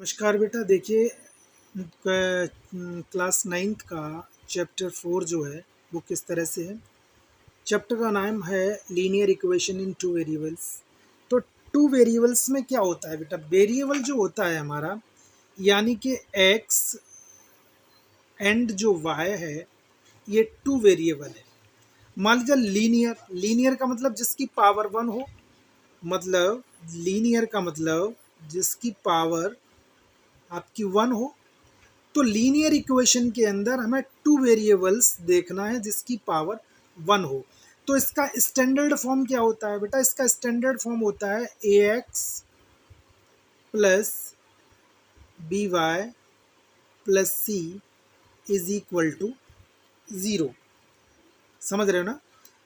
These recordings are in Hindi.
नमस्कार बेटा। देखिए, क्लास नाइन्थ का चैप्टर 4 जो है वो किस तरह से है। चैप्टर का नाम है linear equation in two variables. तो टू वेरिएबल्स में क्या होता है बेटा, वेरिएबल जो होता है हमारा, यानी कि एक्स एंड जो वाई है, ये टू वेरिएबल है। मान लीजिए लीनियर, लीनियर का मतलब जिसकी पावर वन हो, मतलब लीनियर का मतलब जिसकी पावर आपकी वन हो। तो लीनियर इक्वेशन के अंदर हमें टू वेरिएबल्स देखना है जिसकी पावर वन हो। तो इसका स्टैंडर्ड फॉर्म क्या होता है बेटा, इसका स्टैंडर्ड फॉर्म होता है a x plus B y plus C is equal to zero. समझ रहे हो ना।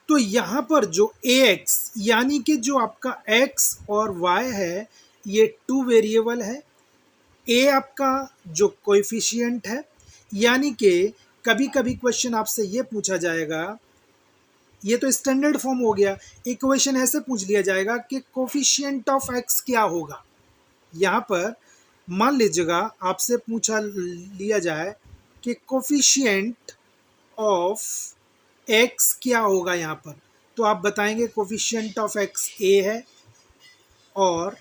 तो यहाँ पर जो ए एक्स यानी कि जो आपका एक्स और वाई है, ये टू वेरिएबल है। ए आपका जो कोएफिशिएंट है, यानी कि कभी कभी क्वेश्चन आपसे ये पूछा जाएगा, ये तो स्टैंडर्ड फॉर्म हो गया। इक्वेशन ऐसे पूछ लिया जाएगा कि कोफिशिएंट ऑफ एक्स क्या होगा। यहाँ पर मान लीजिएगा आपसे पूछा लिया जाए कि कोफिशिएंट ऑफ एक्स क्या होगा यहाँ पर, तो आप बताएंगे कोफिशिएंट ऑफ एक्स ए है और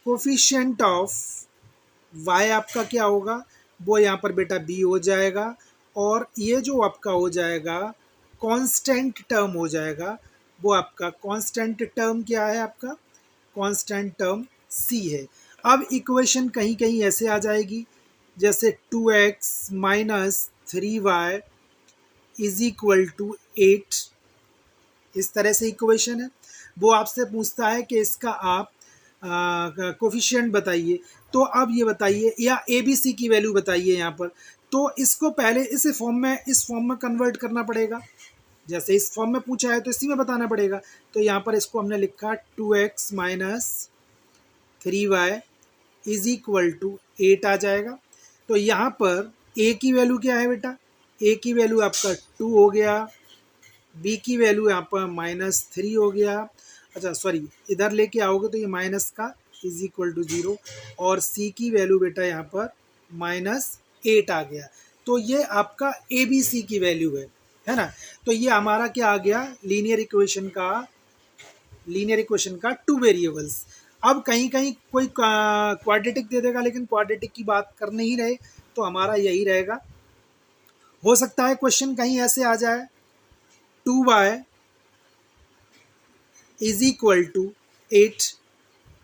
कोफिशिएंट ऑफ वाई आपका क्या होगा, वो यहाँ पर बेटा बी हो जाएगा। और ये जो आपका हो जाएगा कांस्टेंट टर्म हो जाएगा, वो आपका कांस्टेंट टर्म क्या है, आपका कांस्टेंट टर्म सी है। अब इक्वेशन कहीं कहीं ऐसे आ जाएगी जैसे 2x minus 3y is equal to 8। इस तरह से इक्वेशन है। वो आपसे पूछता है कि इसका आप कोफिशिएंट बताइए। तो अब ये बताइए, या ए बी सी की वैल्यू बताइए यहाँ पर। तो इसको पहले इस फॉर्म में कन्वर्ट करना पड़ेगा। जैसे इस फॉर्म में पूछा है तो इसी में बताना पड़ेगा। तो यहाँ पर इसको हमने लिखा 2x minus 3y is equal to 8 आ जाएगा। तो यहाँ पर a की वैल्यू क्या है बेटा, a की वैल्यू आपका 2 हो गया, b की वैल्यू यहाँ पर -3 हो गया। अच्छा सॉरी, इधर लेके आओगे तो ये माइनस का इज इक्वल टू 0, और c की वैल्यू बेटा यहाँ पर -8 आ गया। तो ये आपका ए बी सी की वैल्यू है ना। तो ये हमारा क्या आ गया, लीनियर इक्वेशन का टू वेरिएबल्स। अब कहीं कहीं कोई क्वाड्रेटिक दे देगा, लेकिन क्वाड्रेटिक की बात कर नहीं रहे, तो हमारा यही रहेगा। हो सकता है क्वेश्चन कहीं ऐसे आ जाए 2y इज इक्वल टू 8,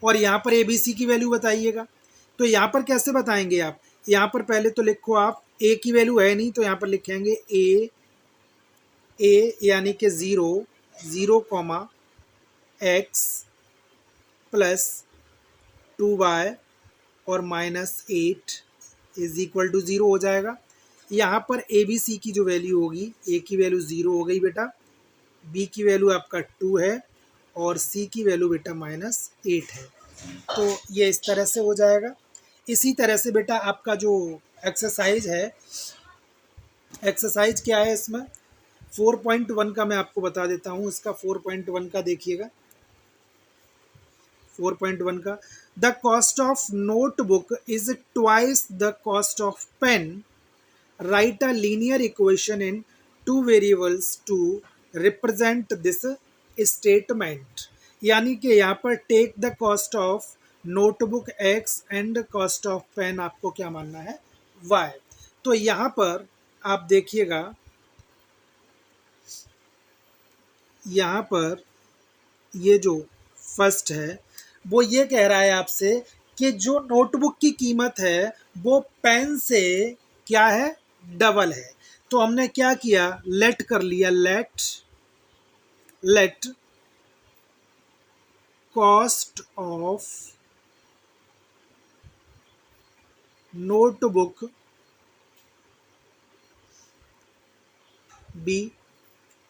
और यहाँ पर ए बी सी की वैल्यू बताइएगा। तो यहाँ पर कैसे बताएंगे आप, यहाँ पर पहले तो लिखो आप, ए की वैल्यू है नहीं तो यहाँ पर लिखेंगे ए यानी कि 0 कॉमा एक्स प्लस 2y और -8 इज इक्वल टू 0 हो जाएगा। यहाँ पर ए बी सी की जो वैल्यू होगी, ए की वैल्यू 0 हो गई बेटा, बी की वैल्यू आपका 2 है, और सी की वैल्यू बेटा -8 है। तो ये इस तरह से हो जाएगा। इसी तरह से बेटा आपका जो एक्सरसाइज है, एक्सरसाइज क्या है इसमें 4.1 का मैं आपको बता देता हूँ। इसका 4.1 का देखिएगा, 4.1 का, the cost of notebook is twice the cost of pen, write a linear equation in two variables to represent this statement. यानी कि यहाँ पर take the cost of notebook X and cost of pen आपको क्या मानना है, वाई। तो यहाँ पर आप देखिएगा, यहाँ पर ये जो फर्स्ट है वो ये कह रहा है आपसे कि जो नोटबुक की कीमत है वो पेन से क्या है, डबल है। तो हमने क्या किया, लेट कर लिया, let cost of notebook be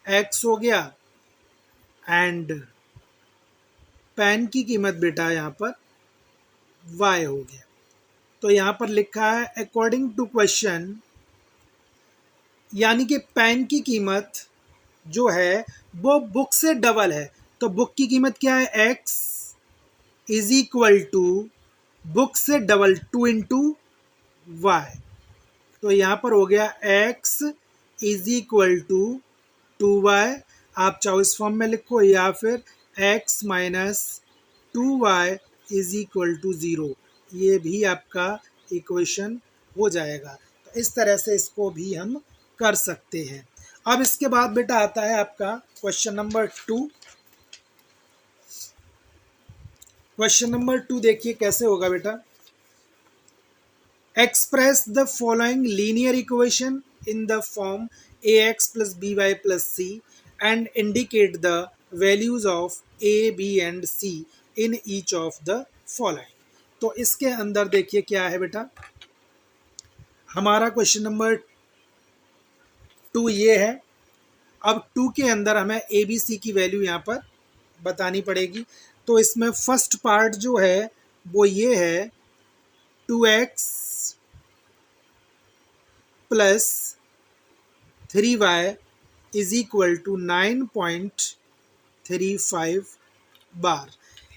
X हो गया, एंड पेन की कीमत बेटा यहाँ पर वाई हो गया। तो यहाँ पर लिखा है अकॉर्डिंग टू क्वेश्चन, यानी कि पेन की कीमत जो है वो बुक से डबल है। तो बुक की कीमत क्या है, X is equal to book से डबल 2 इंटू वाई, तो यहाँ पर हो गया x is equal to 2y। आप चाहो इस फॉर्म में लिखो या फिर x minus 2y is equal to 0, ये भी आपका इक्वेशन हो जाएगा। तो इस तरह से इसको भी हम कर सकते हैं। अब इसके बाद बेटा आता है आपका क्वेश्चन नंबर 2। क्वेश्चन नंबर 2 देखिए कैसे होगा बेटा। Express the following linear equation in the form ax plus by plus c and indicate the values of a, b and c in each of the following। तो इसके अंदर देखिए क्या है बेटा, हमारा क्वेश्चन नंबर 2 ये है। अब 2 के अंदर हमें ए बी सी की वैल्यू यहाँ पर बतानी पड़ेगी। तो इसमें फर्स्ट पार्ट जो है वो ये है 2x plus 3y is equal to 9.35 बार।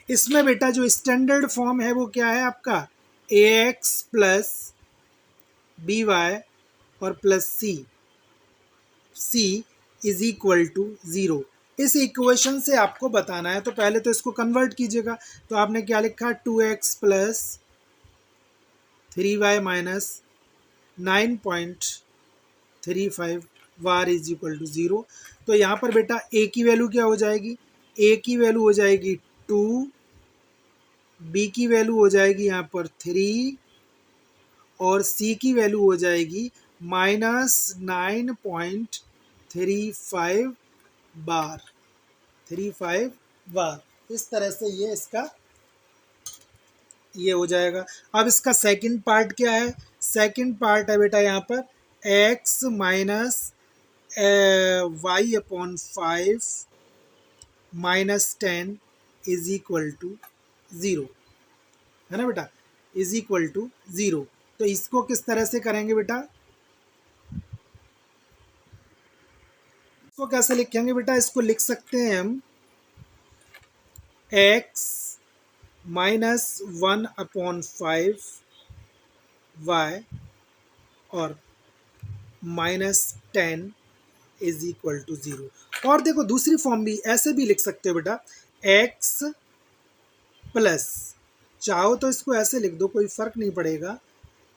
इसमें बेटा जो स्टैंडर्ड फॉर्म है वो क्या है आपका ax प्लस बी वाई और plus C is equal to 0। इस इक्वेशन से आपको बताना है, तो पहले तो इसको कन्वर्ट कीजिएगा। तो आपने क्या लिखा 2x प्लस 3y माइनस 9.35 वार इज इक्वल टू 0। तो यहाँ पर बेटा a की वैल्यू क्या हो जाएगी, a की वैल्यू हो जाएगी 2, b की वैल्यू हो जाएगी यहाँ पर 3 और c की वैल्यू हो जाएगी -9.35 बार, 35 बार। इस तरह से ये इसका ये हो जाएगा। अब इसका सेकंड पार्ट क्या है, सेकंड पार्ट है बेटा यहाँ पर x minus Y upon 5 minus 10 is equal to 0, है ना बेटा, इज इक्वल टू 0। तो इसको किस तरह से करेंगे बेटा, इसको कैसे लिखेंगे बेटा, इसको लिख सकते हैं हम x माइनस 1 अपॉन 5 y और -10 इज इक्वल टू 0। और देखो दूसरी फॉर्म भी ऐसे भी लिख सकते हो बेटा, x प्लस, चाहो तो इसको ऐसे लिख दो, कोई फर्क नहीं पड़ेगा,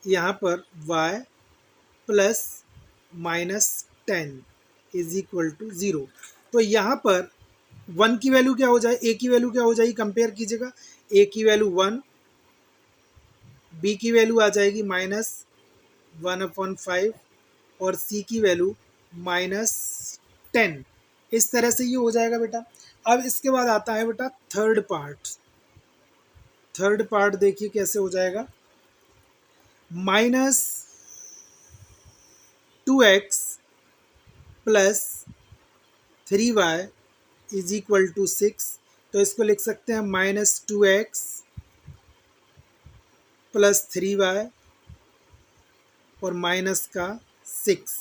यहाँ पर y plus -10 is equal to 0। तो यहाँ पर 1 की वैल्यू क्या हो जाए, a की वैल्यू क्या हो जाएगी, कंपेयर कीजिएगा, a की वैल्यू 1, b की वैल्यू आ जाएगी -1/5 और c की वैल्यू -10। इस तरह से ये हो जाएगा बेटा। अब इसके बाद आता है बेटा थर्ड पार्ट। थर्ड पार्ट देखिए कैसे हो जाएगा, -2x plus 3y is equal to 6। तो इसको लिख सकते हैं -2x प्लस 3y और माइनस का 6।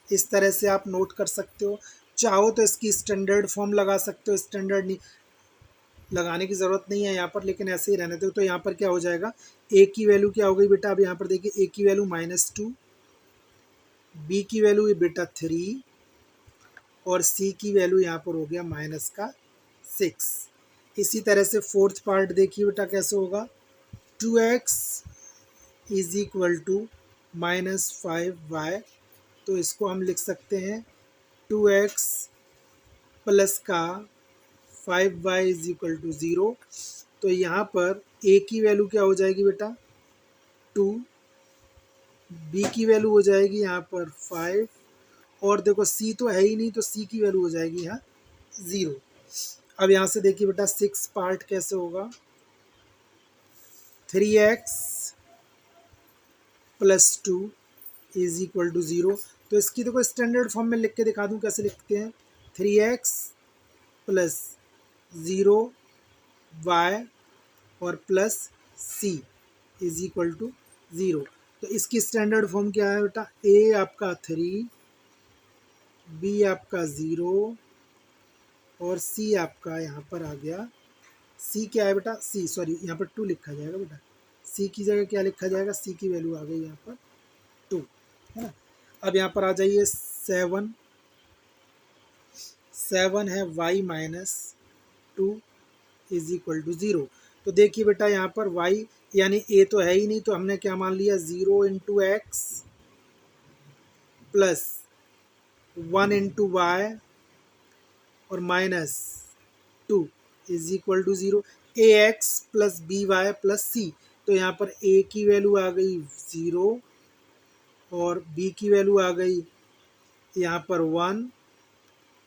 इस तरह से आप नोट कर सकते हो। चाहो तो इसकी स्टैंडर्ड फॉर्म लगा सकते हो, स्टैंडर्ड नहीं लगाने की ज़रूरत नहीं है यहाँ पर, लेकिन ऐसे ही रहने दो। तो यहाँ पर क्या हो जाएगा, a की वैल्यू क्या हो गई बेटा, अब यहाँ पर देखिए a की वैल्यू -2, b की वैल्यू बेटा 3 और c की वैल्यू यहाँ पर हो गया -6। इसी तरह से फोर्थ पार्ट देखिए बेटा कैसे होगा, 2x is equal to -5y। तो इसको हम लिख सकते हैं 2x प्लस का 5y इज इक्वल टू 0। तो यहाँ पर a की वैल्यू क्या हो जाएगी बेटा 2, b की वैल्यू हो जाएगी यहाँ पर 5 और देखो c तो है ही नहीं, तो c की वैल्यू हो जाएगी यहाँ 0। अब यहाँ से देखिए बेटा 6 पार्ट कैसे होगा, 3x plus 2 is equal to 0। तो इसकी देखो स्टैंडर्ड फॉर्म में लिख के दिखा दूँ कैसे लिखते हैं, 3x प्लस 0y और plus c is equal to 0। तो इसकी स्टैंडर्ड फॉर्म क्या है बेटा, a आपका 3, b आपका 0 और c आपका यहाँ पर आ गया, c क्या है बेटा, c सॉरी यहाँ पर 2 लिखा जाएगा बेटा, सी की जगह क्या लिखा जाएगा, सी की वैल्यू आ गई यहाँ पर 2, है ना। अब यहाँ पर आ जाइए 7, 7 है y minus 2 is equal to 0। तो देखिए बेटा यहाँ पर y यानी a तो है ही नहीं, तो हमने क्या मान लिया, 0 into x plus 1 into y और minus 2 is equal to 0। A x plus B y plus c, तो यहाँ पर a की वैल्यू आ गई 0 और b की वैल्यू आ गई यहाँ पर 1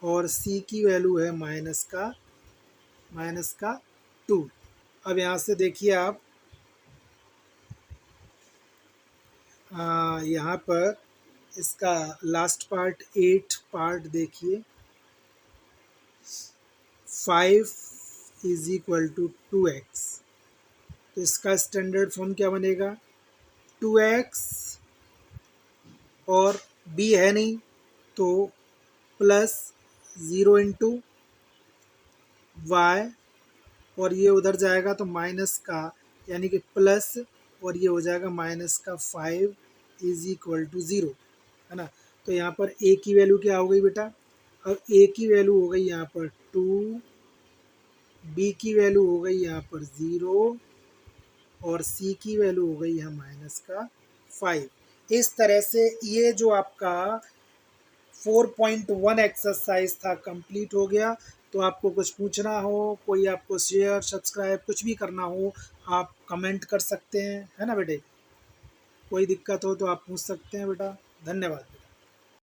और c की वैल्यू है माइनस का 2। अब यहाँ से देखिए आप यहाँ पर इसका लास्ट पार्ट 8 पार्ट देखिए, 5 इज इक्वल टू 2x, तो इसका स्टैंडर्ड फॉर्म क्या बनेगा, 2x और b है नहीं तो प्लस 0 इंटू वाई और ये उधर जाएगा तो माइनस का, यानी कि प्लस और ये हो जाएगा माइनस का 5 इज इक्वल टू 0, है ना। तो यहाँ पर a की वैल्यू क्या हो गई बेटा, अब a की वैल्यू हो गई यहाँ पर 2, b की वैल्यू हो गई यहाँ पर 0 और c की वैल्यू हो गई यहाँ माइनस का 5। इस तरह से ये जो आपका 4.1 एक्सरसाइज था कंप्लीट हो गया। तो आपको कुछ पूछना हो, कोई आपको शेयर सब्सक्राइब कुछ भी करना हो, आप कमेंट कर सकते हैं, है ना बेटे। कोई दिक्कत हो तो आप पूछ सकते हैं बेटा। धन्यवाद।